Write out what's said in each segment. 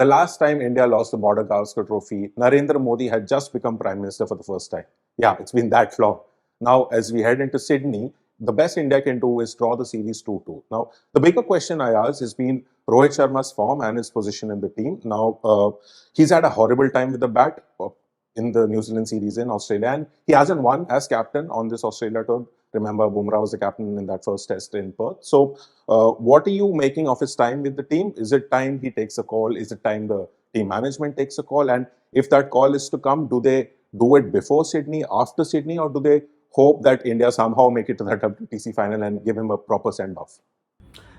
the last time India lost the Border Gavaskar Trophy, Narendra Modi had just become Prime Minister for the first time. Yeah, it's been that long. Now, as we head into Sydney, the best India can do is draw the series 2-2. Now, the bigger question I ask has been Rohit Sharma's form and his position in the team. Now, he's had a horrible time with the bat in the New Zealand series in Australia, and he hasn't won as captain on this Australia tour. Remember, Bumrah was the captain in that first test in Perth. So, what are you making of his time with the team? Is it time he takes a call? Is it time the team management takes a call? And if that call is to come, do they do it before Sydney, after Sydney, or do they hope that India somehow make it to the WTC final and give him a proper send-off?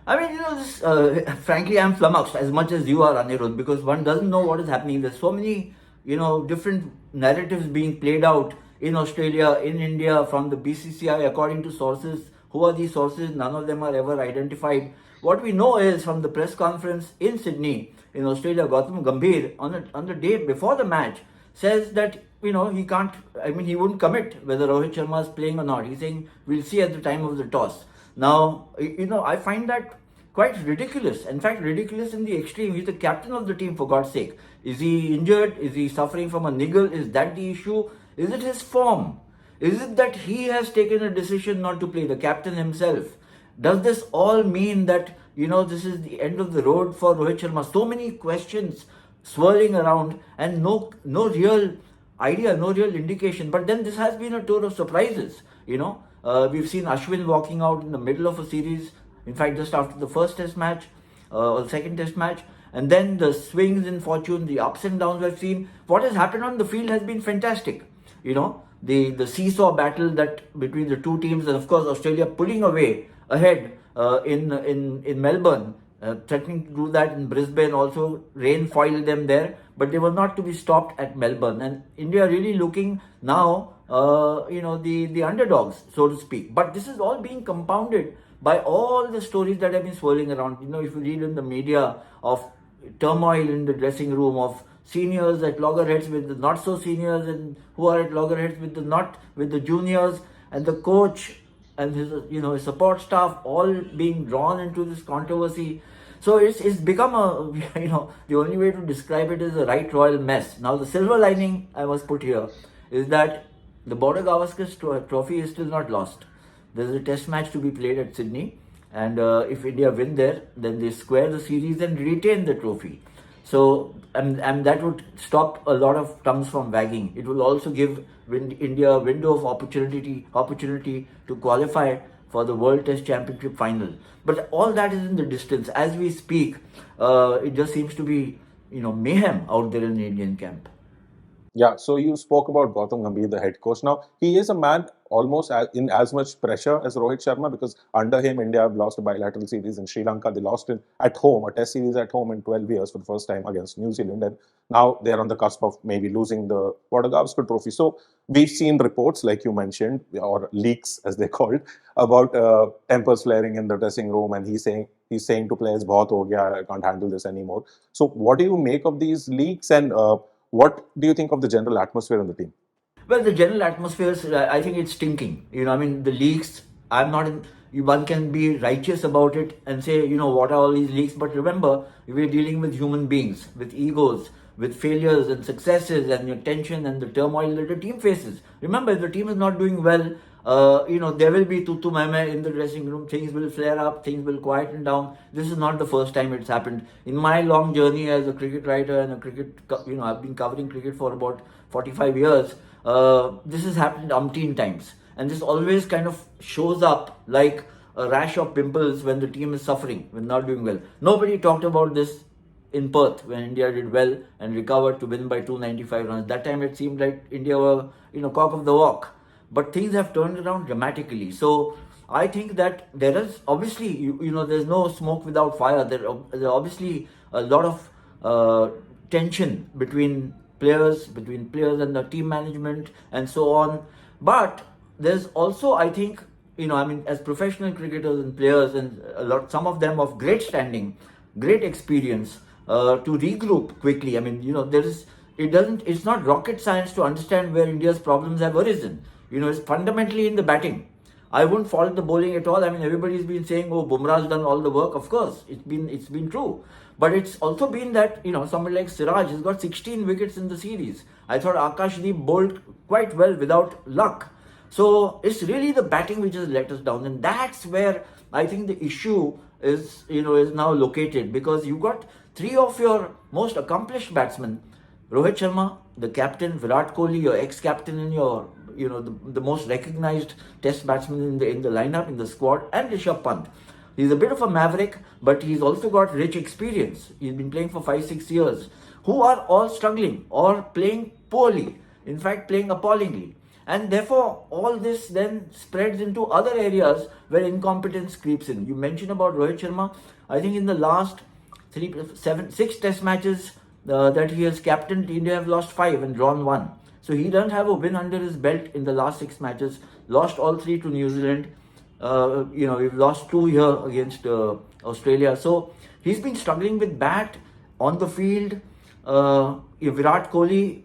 I mean, frankly, I'm flummoxed as much as you are, Anirudh, because one doesn't know what is happening. There's so many, different narratives being played out in Australia, in India, from the BCCI, according to sources. Who are these sources? None of them are ever identified. What we know is from the press conference in Sydney, in Australia, Gautam Gambhir, on the day before the match, says that, he can't, he wouldn't commit whether Rohit Sharma is playing or not. He's saying, we'll see at the time of the toss. Now, I find that quite ridiculous. In fact, ridiculous in the extreme. He's the captain of the team, for God's sake. Is he injured? Is he suffering from a niggle? Is that the issue? Is it his form? Is it that he has taken a decision not to play, the captain himself? Does this all mean that, this is the end of the road for Rohit Sharma? So many questions swirling around and no real idea, no real indication. But then this has been a tour of surprises, We've seen Ashwin walking out in the middle of a series, in fact, just after the first test match or second test match. And then the swings in fortune, the ups and downs we've seen. What has happened on the field has been fantastic. The seesaw battle that between the two teams, and of course Australia pulling away ahead in Melbourne, threatening to do that in Brisbane. Also, rain foiled them there, but they were not to be stopped at Melbourne. And India really looking now, the underdogs, so to speak. But this is all being compounded by all the stories that have been swirling around. If you read in the media of turmoil in the dressing room, of seniors at loggerheads with the not so seniors, and who are at loggerheads with the juniors, and the coach and his support staff all being drawn into this controversy. So it's become the only way to describe it is a right royal mess. Now, the silver lining I must put here is that the Border Gavaskar Trophy is still not lost. There's a test match to be played at Sydney, and if India win there, then they square the series and retain the trophy. So, and that would stop a lot of tongues from wagging. It will also give India a window of opportunity to qualify for the World Test Championship final. But all that is in the distance. As we speak, it just seems to be, mayhem out there in the Indian camp. Yeah, so you spoke about Gautam Gambhir, the head coach. Now, he is a man almost in as much pressure as Rohit Sharma, because under him, India have lost a bilateral series in Sri Lanka. They lost it at home, a test series at home in 12 years for the first time against New Zealand. And now they're on the cusp of maybe losing the Border Gavaskar Trophy. So we've seen reports, like you mentioned, or leaks as they called, about tempers flaring in the dressing room, and he's saying to players, "Bahut ho gaya, I can't handle this anymore." So what do you make of these leaks, and what do you think of the general atmosphere in the team? Well, the general atmosphere is, I think it's stinking. The leaks, I'm not in, one can be righteous about it and say, what are all these leaks? But remember, we're dealing with human beings, with egos, with failures and successes, and your tension and the turmoil that the team faces. Remember, if the team is not doing well, there will be tutu meme in the dressing room. Things will flare up, things will quieten down. This is not the first time it's happened. In my long journey as a cricket writer and I've been covering cricket for about 45 years. This has happened umpteen times. And this always kind of shows up like a rash of pimples when the team is suffering, when not doing well. Nobody talked about this in Perth when India did well and recovered to win by 295 runs. That time it seemed like India were, cock of the walk. But things have turned around dramatically. So I think that there is obviously, there's no smoke without fire. There obviously a lot of tension between players and the team management and so on. But there's also, I think, as professional cricketers and players, and some of them of great standing, great experience, to regroup quickly. It's not rocket science to understand where India's problems have arisen. It's fundamentally in the batting. I wouldn't fault the bowling at all. I mean, everybody's been saying, "Oh, Bumrah's done all the work." Of course, it's been true, but it's also been that somebody like Siraj has got 16 wickets in the series. I thought Akashdeep bowled quite well without luck. So it's really the batting which has let us down, and that's where I think the issue is now located, because you got three of your most accomplished batsmen, Rohit Sharma, the captain, Virat Kohli, your ex-captain, and your the most recognized Test batsman in the lineup, in the squad, and Rishabh Pant. He's a bit of a maverick, but he's also got rich experience. He's been playing for 5-6 years, who are all struggling or playing poorly. In fact, playing appallingly. And therefore, all this then spreads into other areas where incompetence creeps in. You mentioned about Rohit Sharma. I think in the last 6 Test matches that he has captained, India have lost 5 and drawn 1. So he doesn't have a win under his belt in the last 6 matches. Lost all 3 to New Zealand. We've lost 2 here against Australia. So he's been struggling with bat on the field. Virat Kohli,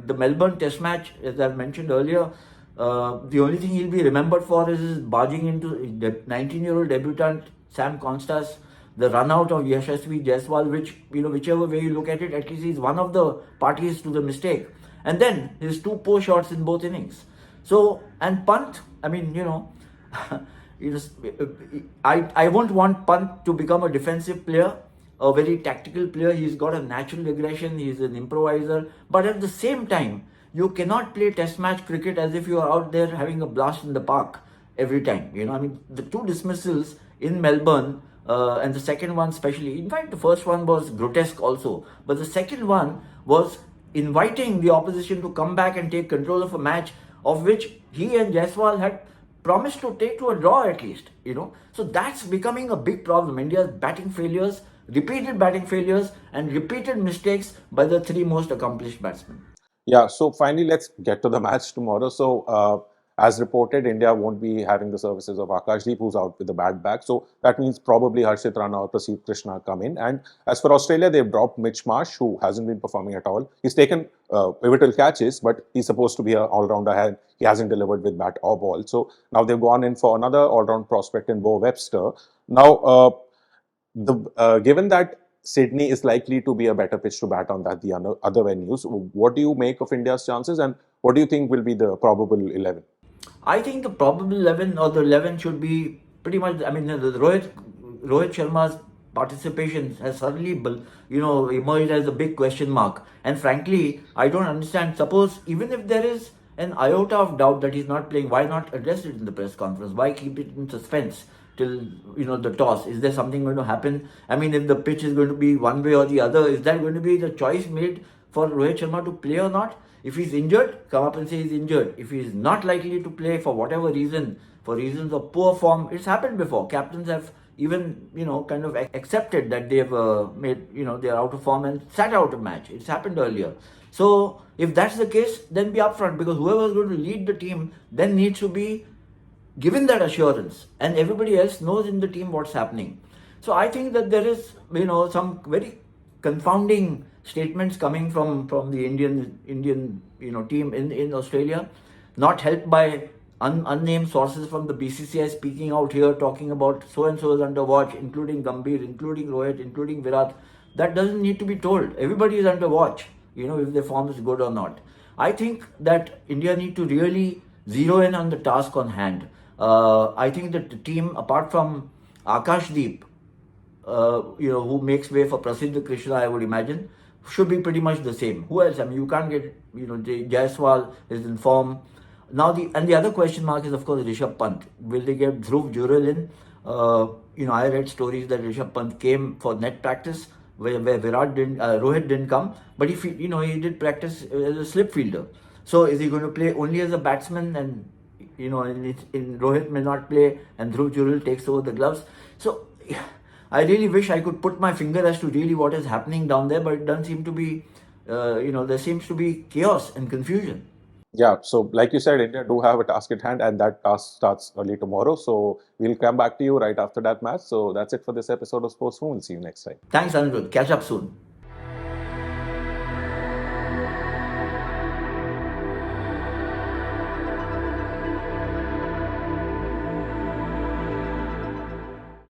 the Melbourne Test match, as I've mentioned earlier, the only thing he'll be remembered for is his barging into 19-year-old debutant Sam Constas, the run out of Yashasvi Jaiswal, which, whichever way you look at it, at least he's one of the parties to the mistake. And then his 2 poor shots in both innings. So, and Pant, I won't want Pant to become a defensive player, a very tactical player. He's got a natural aggression. He's an improviser. But at the same time, you cannot play Test match cricket as if you are out there having a blast in the park every time. The 2 dismissals in Melbourne, and the second one especially. In fact, the first one was grotesque also. But the second one was inviting the opposition to come back and take control of a match of which he and Jaiswal had promised to take to a draw at least. So that's becoming a big problem. India's batting failures, repeated batting failures, and repeated mistakes by the 3 most accomplished batsmen. Yeah, so finally, let's get to the match tomorrow. So, as reported, India won't be having the services of Akashdeep, who's out with a bad back. So that means probably Harshit Rana or Prasidh Krishna come in. And as for Australia, they've dropped Mitch Marsh, who hasn't been performing at all. He's taken pivotal catches, but he's supposed to be an all-rounder, and he hasn't delivered with bat or ball. So now they've gone in for another all-round prospect in Bo Webster. Now, given that Sydney is likely to be a better pitch to bat on than the other venues, what do you make of India's chances, and what do you think will be the probable 11? I think the probable 11 or the 11 should be pretty much. I mean, the Rohit Sharma's participation has suddenly, emerged as a big question mark. And frankly, I don't understand. Suppose even if there is an iota of doubt that he's not playing, why not address it in the press conference? Why keep it in suspense till the toss? Is there something going to happen? I mean, if the pitch is going to be one way or the other, is that going to be the choice made for Rohit Sharma to play or not? If he's injured, come up and say he's injured. If he's not likely to play for whatever reason, for reasons of poor form, it's happened before. Captains have even, kind of accepted that they've made, they're out of form and sat out a match. It's happened earlier. So if that's the case, then be upfront, because whoever is going to lead the team then needs to be given that assurance, and everybody else knows in the team what's happening. So I think that there is, some very confounding statements coming from the Indian team in Australia, not helped by unnamed sources from the BCCI speaking out here, talking about so and so is under watch, including Gambhir, including Rohit, including Virat. That doesn't need to be told. Everybody is under watch, if their form is good or not. I think that India need to really zero in on the task on hand. I think that the team, apart from Akashdeep, who makes way for Prasidh Krishna, I would imagine, should be pretty much the same. Who else? I mean, you can't get, Jaiswal is in form. Now, the other question mark is, of course, Rishabh Pant. Will they get Dhruv Jurel in? I read stories that Rishabh Pant came for net practice, where Rohit didn't come, but he did practice as a slip fielder. So is he going to play only as a batsman, and in Rohit may not play, and Dhruv Jurel takes over the gloves? So I really wish I could put my finger as to really what is happening down there, but it doesn't seem to be, there seems to be chaos and confusion. Yeah, so like you said, India do have a task at hand, and that task starts early tomorrow. So we'll come back to you right after that match. So that's it for this episode of Sports Room. We'll see you next time. Thanks, Anirudh. Catch up soon.